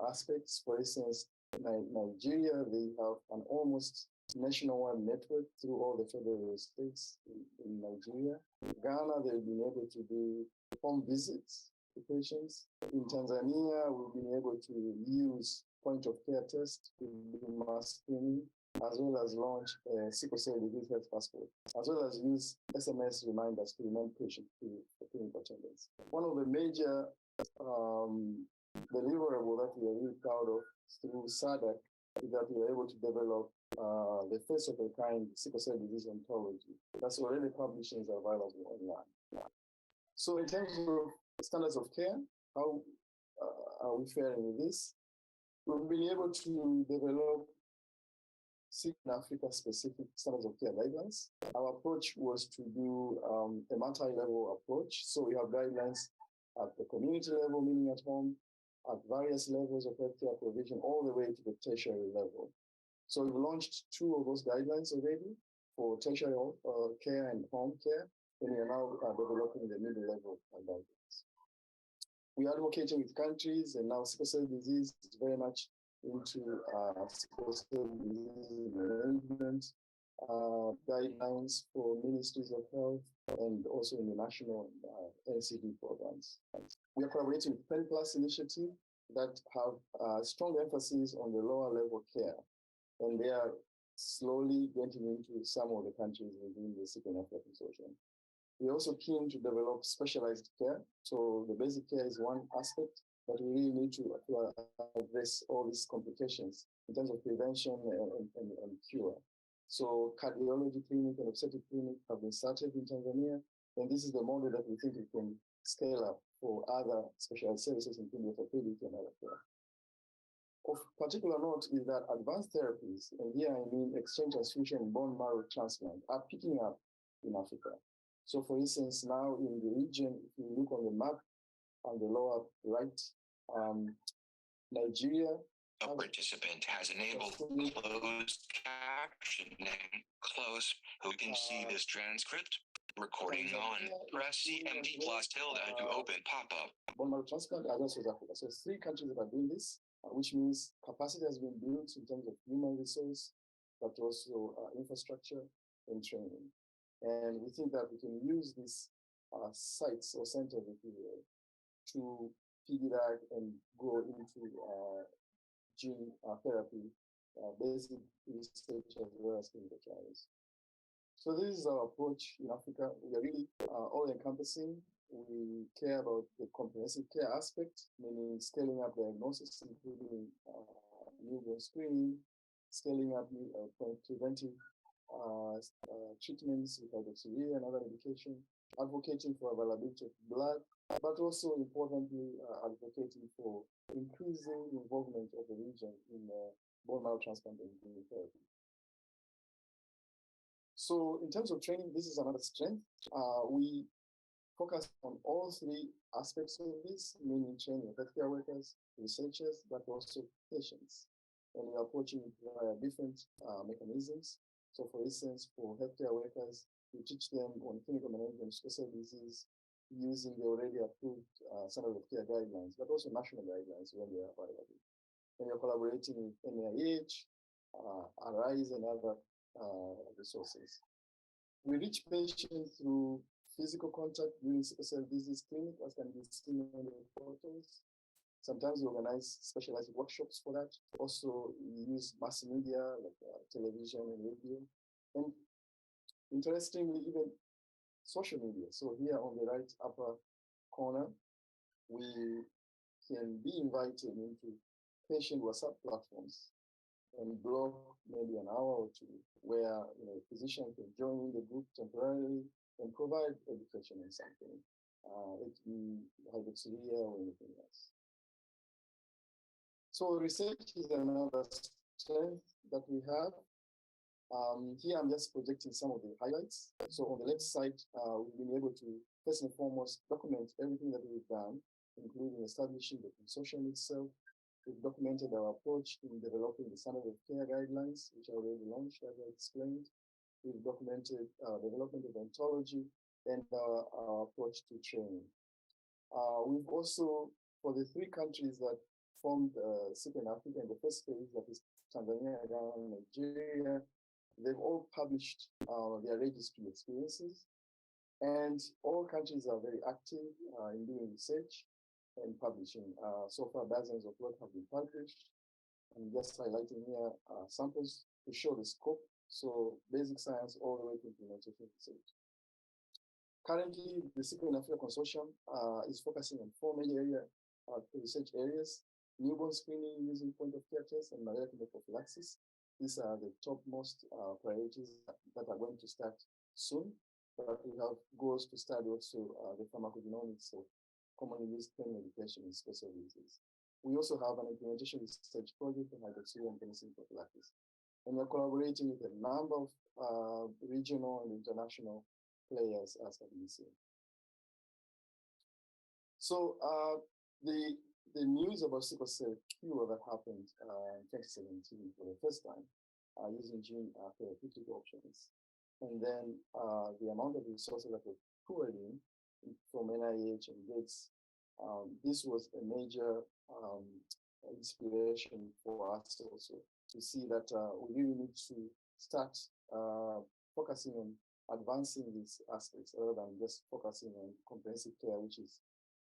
Speaker 4: aspects. For instance, Nigeria, they have an almost nationwide network through all the federal states in Nigeria. Ghana, they've been able to do home visits to patients. In Tanzania, we've been able to use point of care tests to do mass screening, as well as launch a sickle cell disease health passport, as well as use SMS reminders to remind patients for clinical attendance. One of the major deliverable that we are really proud of through SADC is that we were able to develop the first of a kind sickle cell disease ontology that's already published and is available online. So in terms of standards of care, how are we faring with this? We've been able to develop SickleInAfrica specific standards of care guidelines. Our approach was to do a multi-level approach. So we have guidelines at the community level, meaning at home, at various levels of healthcare provision, all the way to the tertiary level. So we've launched 2 of those guidelines already for tertiary care and home care, and we are now developing the middle level guidelines. We are advocating with countries, and now sickle cell disease is very much into sickle cell disease management guidelines for ministries of health and also in the national NCD programs. We are collaborating with 10+ initiative that have strong emphasis on the lower level care, and they are slowly getting into some of the countries within the SickleInAfrica Consortium. We're also keen to develop specialized care. So the basic care is one aspect, but we really need to address all these complications in terms of prevention and cure. So cardiology clinic and obstetric clinic have been started in Tanzania, and this is the model that we think we can scale up for other specialized services, including orthopedic and other care. Of particular note is that advanced therapies, and here I mean exchange transfusion and bone marrow transplant, are picking up in Africa. So for instance, now in the region, if you look on the map on the lower right, Nigeria.
Speaker 5: A participant has enabled closed captioning. Close. Who can see this transcript? Recording on. Press CMD plus tilde to open pop-up.
Speaker 4: Bone marrow transplant as well as South Africa. So 3 countries that are doing this, which means capacity has been built in terms of human resource, but also infrastructure and training. And we think that we can use these sites or centers, if you will, to piggyback and go into gene therapy, basic research as well as clinical trials. So this is our approach in Africa. We are really all-encompassing. We care about the comprehensive care aspect, meaning scaling up diagnosis, including newborn screening, scaling up preventive treatments with Advocacy and other medication, advocating for availability of blood, but also importantly, advocating for increasing involvement of the region in bone marrow transplant and gene therapy. So in terms of training, this is another strength. We focus on all 3 aspects of this, meaning training of healthcare workers, researchers, but also patients. And we are approaching it via different mechanisms. So for instance, for healthcare workers, we teach them on clinical management of special disease using the already approved standard of care guidelines, but also national guidelines when they are available. And we're collaborating with NIH, ARISE, and other resources. We reach patients through physical contact during sickle cell disease clinic, as can be seen on the photos. Sometimes we organize specialized workshops for that. Also, we use mass media like television and radio. And interestingly, even social media. So here on the right upper corner, we can be invited into patient WhatsApp platforms and block maybe an hour or 2 where a physician can join the group temporarily and provide education on something. It can be Hereditary or anything else. So research is another strength that we have. Here I'm just projecting some of the highlights. So on the left side, we've been able to first and foremost document everything that we've done, including establishing the consortium itself. We've documented our approach in developing the standard of care guidelines, which are already launched, as I explained. We've documented development of ontology and our approach to training. We've also, for the 3 countries that formed SickleInAfrica in the first phase, that is Tanzania, Ghana, and Nigeria, they've all published their registry experiences. And all countries are very active in doing research and publishing. So far, dozens of work have been published. I'm just highlighting here samples to show the scope. So basic science all the way to implementation research. Currently, the SickleInAfrica Consortium is focusing on 4 major research areas: newborn screening using point-of-care tests and malaria prophylaxis. These are the topmost priorities that are going to start soon. But we have goals to study also the pharmacogenomics of commonly used pain medication in special disease. We also have an implementation research project on Advocacy and penicillin prophylaxis. And we're collaborating with a number of regional and international players as can be seen. So the news about sickle cell cure that happened in 2017 for the first time using gene therapeutic options. And then the amount of resources that were poured in from NIH and Gates, this was a major inspiration for us also to see that we really need to start focusing on advancing these aspects rather than just focusing on comprehensive care, which is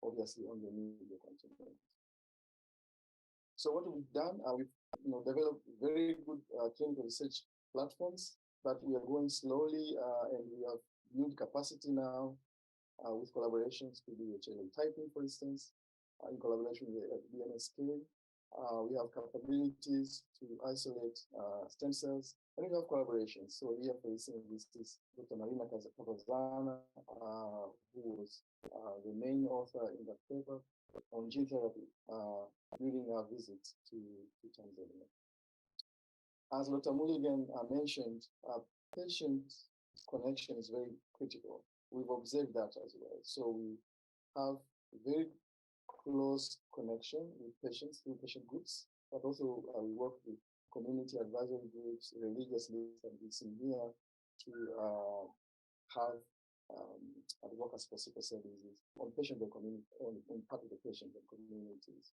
Speaker 4: obviously on the media continent. So what we've done, we've developed very good clinical research platforms, but we are going slowly and we have built capacity now with collaborations to do HLA typing, for instance, in collaboration with BMSK. We have capabilities to isolate stem cells, and we have collaborations. So here, for instance, this is Dr. Marina Kazazana, who was the main author in that paper on gene therapy during our visit to Tanzania. As Dr. Mulligan mentioned, patient connection is very critical. We've observed that as well. So we have very close connection with patients through patient groups, but also we work with community advisory groups, religious leaders, and we see here to have advocacy for sickle cell disease on patient and community, on part of the patient and communities.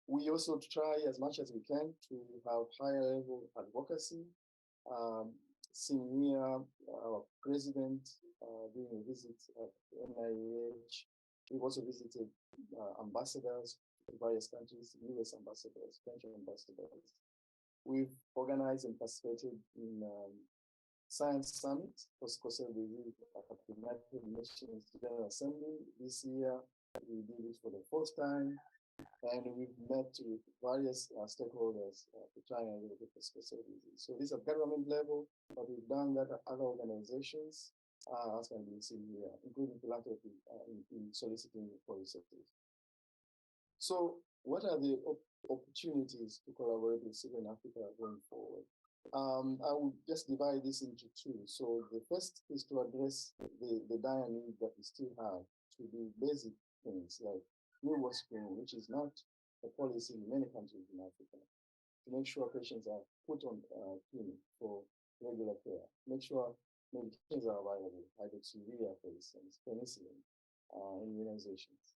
Speaker 4: We also try as much as we can to have higher level advocacy. Seeing here our president during a visit at NIH. We've also visited ambassadors to various countries, US ambassadors, French ambassadors. We've organized and participated in Science Summit for sickle cell disease at the United Nations General Assembly. This year, we did it for the fourth time, and we've met with various stakeholders to try and advocate for sickle cell disease. So this is at government level, but we've done that at other organizations, as can be seen here, including philanthropy in soliciting for researchers. So what are the opportunities to collaborate with SickleInAfrica going forward? I will just divide this into two. So the first is to address the dire need that we still have to do basic things like newborn screening, which is not a policy in many countries in Africa, to make sure patients are put on clinic for regular care, make sure medications are available, hydroxyurea, for instance, penicillin, immunizations.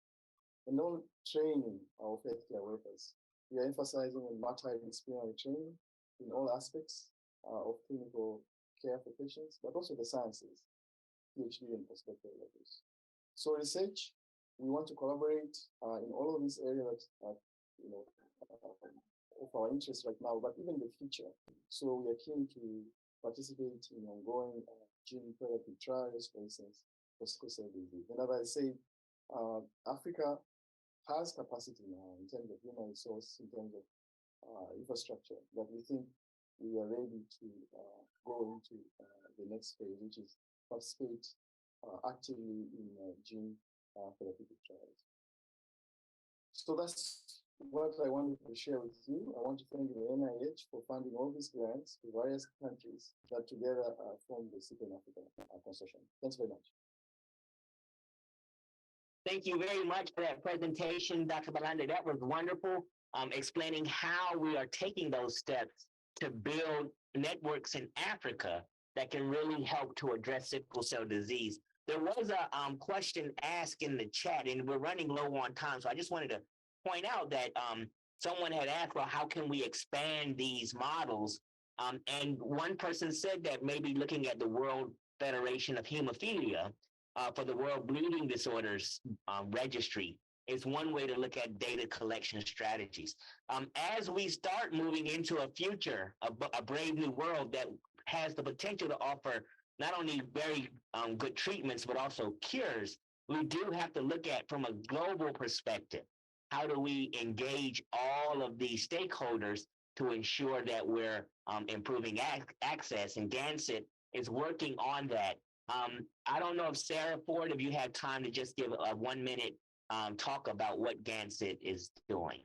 Speaker 4: And on training of healthcare workers, we are emphasizing on multidisciplinary training in all aspects of clinical care for patients, but also the sciences, PhD and postdoctoral levels. So research, we want to collaborate in all of these areas that of our interest right now, but even the future. So we are keen to participate in ongoing gene therapy trials, for instance, for sickle cell disease. And as I say, Africa has capacity now in terms of human resource, in terms of infrastructure, that we think we are ready to go into the next phase, which is participate actively in gene therapeutic trials. So that's what I wanted to share with you. I want to thank the NIH for funding all these grants to various countries that together form the SickleInAfrica Consortium. Thanks very much.
Speaker 1: Thank you very much for that presentation, Dr. Balandya. That was wonderful, explaining how we are taking those steps to build networks in Africa that can really help to address sickle cell disease. There was a question asked in the chat, and we're running low on time, so I just wanted to point out that someone had asked, well, how can we expand these models? And one person said that maybe looking at the World Federation of Hemophilia for the World Bleeding Disorders Registry is one way to look at data collection strategies. As we start moving into a future, a brave new world that has the potential to offer not only very good treatments, but also cures, we do have to look at from a global perspective. How do we engage all of these stakeholders to ensure that we're improving access? And Gansett is working on that. I don't know if Sarah Ford, if you have time to just give a 1 minute talk about what Gansett is doing.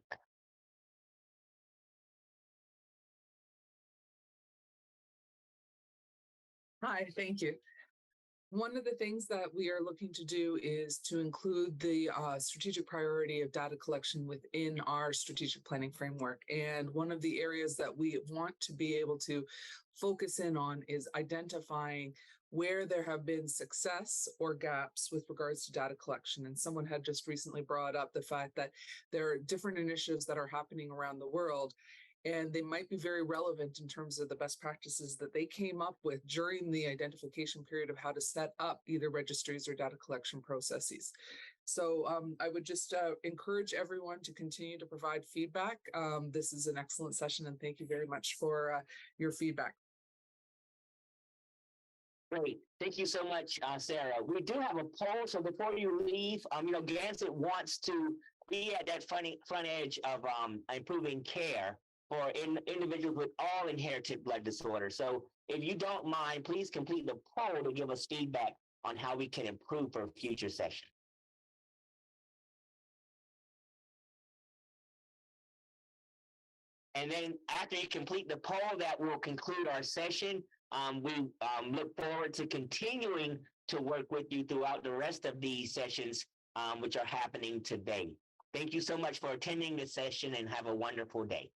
Speaker 6: Hi, thank you. One of the things that we are looking to do is to include the strategic priority of data collection within our strategic planning framework. And one of the areas that we want to be able to focus in on is identifying where there have been success or gaps with regards to data collection. And someone had just recently brought up the fact that there are different initiatives that are happening around the world, and they might be very relevant in terms of the best practices that they came up with during the identification period of how to set up either registries or data collection processes. So I would just encourage everyone to continue to provide feedback. This is an excellent session, and thank you very much for your feedback.
Speaker 1: Great. Thank you so much, Sarah. We do have a poll, so before you leave, Gansett wants to be at that front edge of improving care for individuals with all inherited blood disorders. So if you don't mind, please complete the poll to give us feedback on how we can improve for future sessions. And then after you complete the poll, that will conclude our session. We look forward to continuing to work with you throughout the rest of these sessions, which are happening today. Thank you so much for attending this session and have a wonderful day.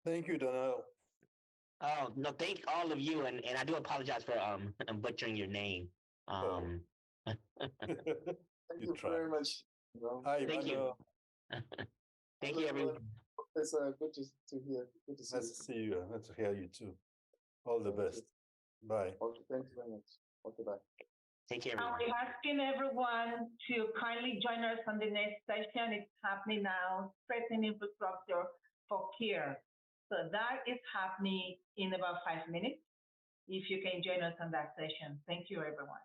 Speaker 2: Thank you, Donnell.
Speaker 1: Oh, no, thank all of you. And I do apologize for butchering your name.
Speaker 4: Thank you very much.
Speaker 2: Hi,
Speaker 1: Thank you. Thank you, everyone.
Speaker 4: It's good to hear. Good to see
Speaker 2: Nice to see you. Nice to hear you too. All the best. Bye.
Speaker 4: Okay, thank you very much. Okay, bye.
Speaker 1: Take care,
Speaker 7: Now
Speaker 1: everyone.
Speaker 7: we're asking everyone to kindly join us on the next session. It's happening now, strengthening infrastructure for care. So that is happening in about 5 minutes. If you can join us on that session. Thank you, everyone.